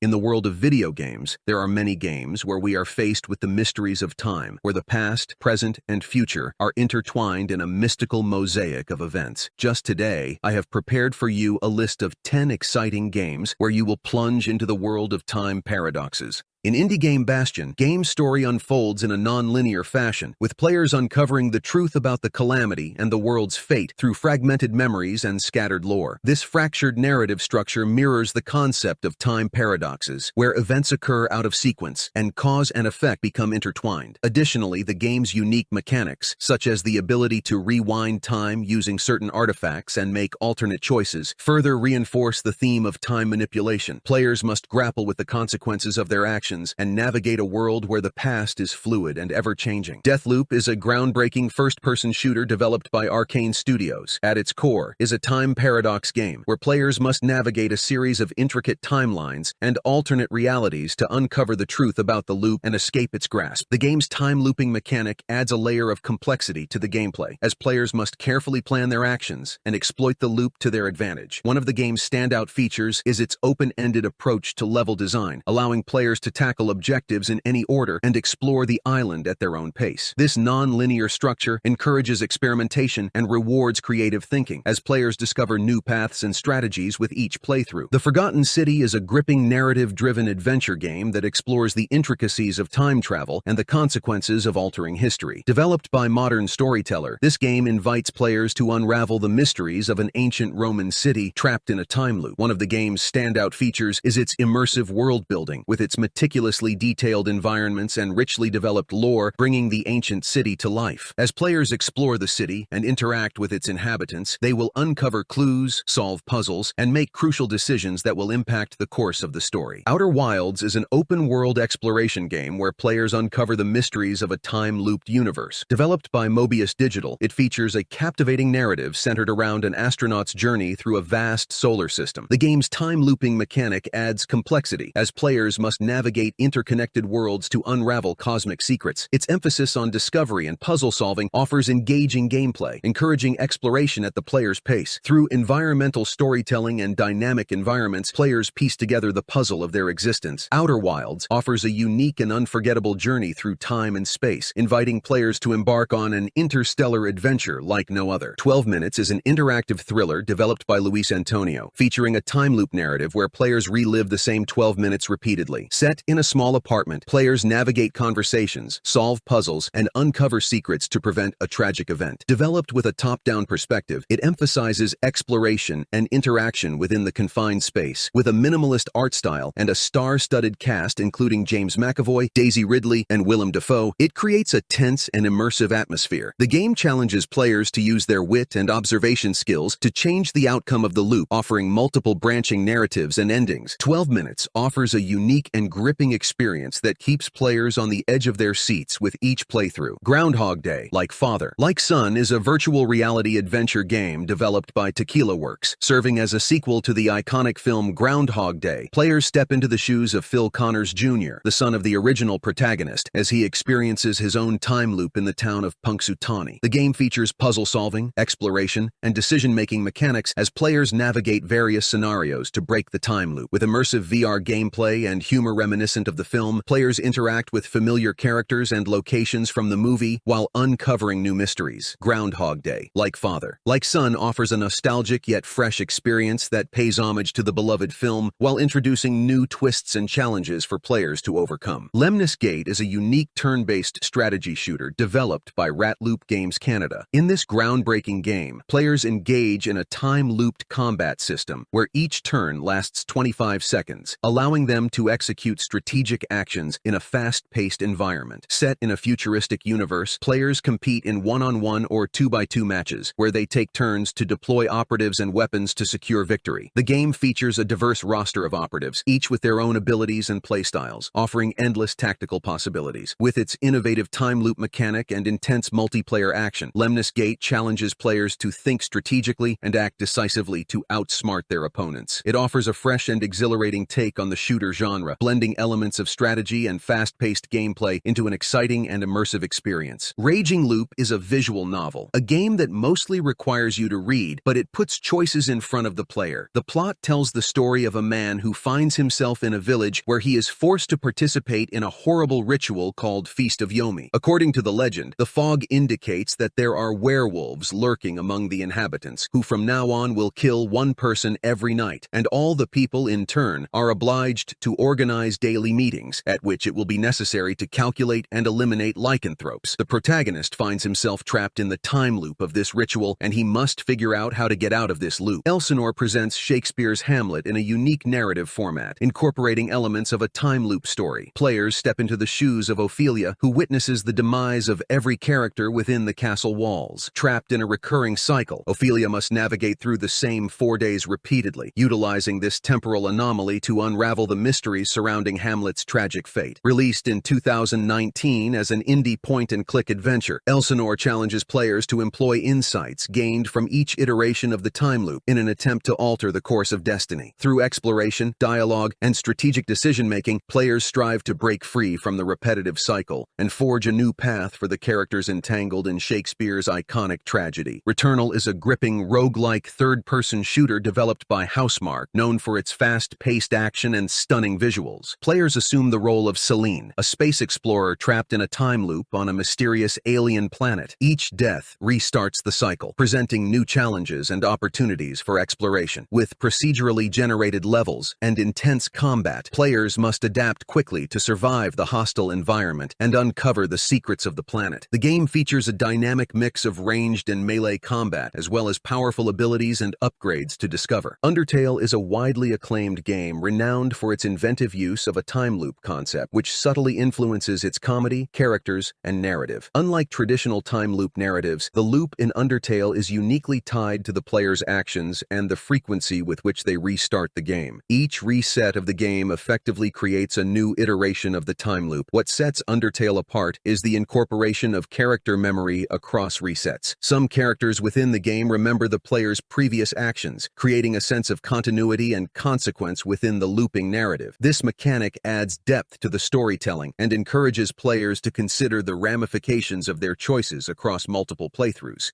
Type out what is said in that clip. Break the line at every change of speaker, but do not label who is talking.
In the world of video games, there are many games where we are faced with the mysteries of time, where the past, present, and future are intertwined in a mystical mosaic of events. Just today, I have prepared for you a list of 10 exciting games where you will plunge into the world of time paradoxes. In indie game Bastion, game story unfolds in a non-linear fashion, with players uncovering the truth about the calamity and the world's fate through fragmented memories and scattered lore. This fractured narrative structure mirrors the concept of time paradoxes, where events occur out of sequence and cause and effect become intertwined. Additionally, the game's unique mechanics, such as the ability to rewind time using certain artifacts and make alternate choices, further reinforce the theme of time manipulation. Players must grapple with the consequences of their actions and navigate a world where the past is fluid and ever-changing. Deathloop is a groundbreaking first-person shooter developed by Arcane Studios. At its core is a time paradox game where players must navigate a series of intricate timelines and alternate realities to uncover the truth about the loop and escape its grasp. The game's time-looping mechanic adds a layer of complexity to the gameplay, as players must carefully plan their actions and exploit the loop to their advantage. One of the game's standout features is its open-ended approach to level design, allowing players to tackle objectives in any order and explore the island at their own pace. This non-linear structure encourages experimentation and rewards creative thinking, as players discover new paths and strategies with each playthrough. The Forgotten City is a gripping narrative-driven adventure game that explores the intricacies of time travel and the consequences of altering history. Developed by Modern Storyteller, this game invites players to unravel the mysteries of an ancient Roman city trapped in a time loop. One of the game's standout features is its immersive world building, with its meticulously detailed environments and richly developed lore bringing the ancient city to life. As players explore the city and interact with its inhabitants, they will uncover clues, solve puzzles, and make crucial decisions that will impact the course of the story. Outer Wilds is an open-world exploration game where players uncover the mysteries of a time-looped universe. Developed by Mobius Digital, it features a captivating narrative centered around an astronaut's journey through a vast solar system. The game's time-looping mechanic adds complexity, as players must navigate interconnected worlds to unravel cosmic secrets. Its emphasis on discovery and puzzle solving offers engaging gameplay, encouraging exploration at the player's pace. Through environmental storytelling and dynamic environments, players piece together the puzzle of their existence. Outer Wilds offers a unique and unforgettable journey through time and space, inviting players to embark on an interstellar adventure like no other. 12 Minutes is an interactive thriller developed by Luis Antonio, featuring a time loop narrative where players relive the same 12 minutes repeatedly. Set in a small apartment, players navigate conversations, solve puzzles, and uncover secrets to prevent a tragic event. Developed with a top-down perspective, it emphasizes exploration and interaction within the confined space. With a minimalist art style and a star-studded cast including James McAvoy, Daisy Ridley, and Willem Dafoe, it creates a tense and immersive atmosphere. The game challenges players to use their wit and observation skills to change the outcome of the loop, offering multiple branching narratives and endings. 12 Minutes offers a unique and gripping experience that keeps players on the edge of their seats with each playthrough. Groundhog Day, Like Father, Like Son is a virtual reality adventure game developed by Tequila Works. Serving as a sequel to the iconic film Groundhog Day, players step into the shoes of Phil Connors Jr., the son of the original protagonist, as he experiences his own time loop in the town of Punxsutawney. The game features puzzle solving, exploration, and decision-making mechanics as players navigate various scenarios to break the time loop. With immersive VR gameplay and humor reminiscent of the film, players interact with familiar characters and locations from the movie while uncovering new mysteries. Groundhog Day, Like Father, Like Son offers a nostalgic yet fresh experience that pays homage to the beloved film while introducing new twists and challenges for players to overcome. Lemnis Gate is a unique turn-based strategy shooter developed by Ratloop Games Canada. In this groundbreaking game, players engage in a time-looped combat system where each turn lasts 25 seconds, allowing them to execute strategic actions in a fast-paced environment. Set in a futuristic universe, players compete in one-on-one or two-by-two matches, where they take turns to deploy operatives and weapons to secure victory. The game features a diverse roster of operatives, each with their own abilities and playstyles, offering endless tactical possibilities. With its innovative time loop mechanic and intense multiplayer action, Lemnis Gate challenges players to think strategically and act decisively to outsmart their opponents. It offers a fresh and exhilarating take on the shooter genre, blending elements of strategy and fast-paced gameplay into an exciting and immersive experience. Raging Loop is a visual novel, a game that mostly requires you to read, but it puts choices in front of the player. The plot tells the story of a man who finds himself in a village where he is forced to participate in a horrible ritual called Feast of Yomi. According to the legend, the fog indicates that there are werewolves lurking among the inhabitants, who from now on will kill one person every night, and all the people in turn are obliged to organize daily meetings, at which it will be necessary to calculate and eliminate lycanthropes. The protagonist finds himself trapped in the time loop of this ritual, and he must figure out how to get out of this loop. Elsinore presents Shakespeare's Hamlet in a unique narrative format, incorporating elements of a time loop story. Players step into the shoes of Ophelia, who witnesses the demise of every character within the castle walls. Trapped in a recurring cycle, Ophelia must navigate through the same 4 days repeatedly, utilizing this temporal anomaly to unravel the mysteries surrounding Hamlet's tragic fate. Released in 2019 as an indie point-and-click adventure, Elsinore challenges players to employ insights gained from each iteration of the time loop in an attempt to alter the course of destiny. Through exploration, dialogue, and strategic decision-making, players strive to break free from the repetitive cycle and forge a new path for the characters entangled in Shakespeare's iconic tragedy. Returnal is a gripping, roguelike third-person shooter developed by Housemarque, known for its fast-paced action and stunning visuals. Players assume the role of Celine, a space explorer trapped in a time loop on a mysterious alien planet. Each death restarts the cycle, presenting new challenges and opportunities for exploration. With procedurally generated levels and intense combat, players must adapt quickly to survive the hostile environment and uncover the secrets of the planet. The game features a dynamic mix of ranged and melee combat, as well as powerful abilities and upgrades to discover. Undertale is a widely acclaimed game renowned for its inventive use of a time loop concept, which subtly influences its comedy, characters, and narrative. Unlike traditional time loop narratives, the loop in Undertale is uniquely tied to the player's actions and the frequency with which they restart the game. Each reset of the game effectively creates a new iteration of the time loop. What sets Undertale apart is the incorporation of character memory across resets. Some characters within the game remember the player's previous actions, creating a sense of continuity and consequence within the looping narrative. This mechanic adds depth to the storytelling and encourages players to consider the ramifications of their choices across multiple playthroughs.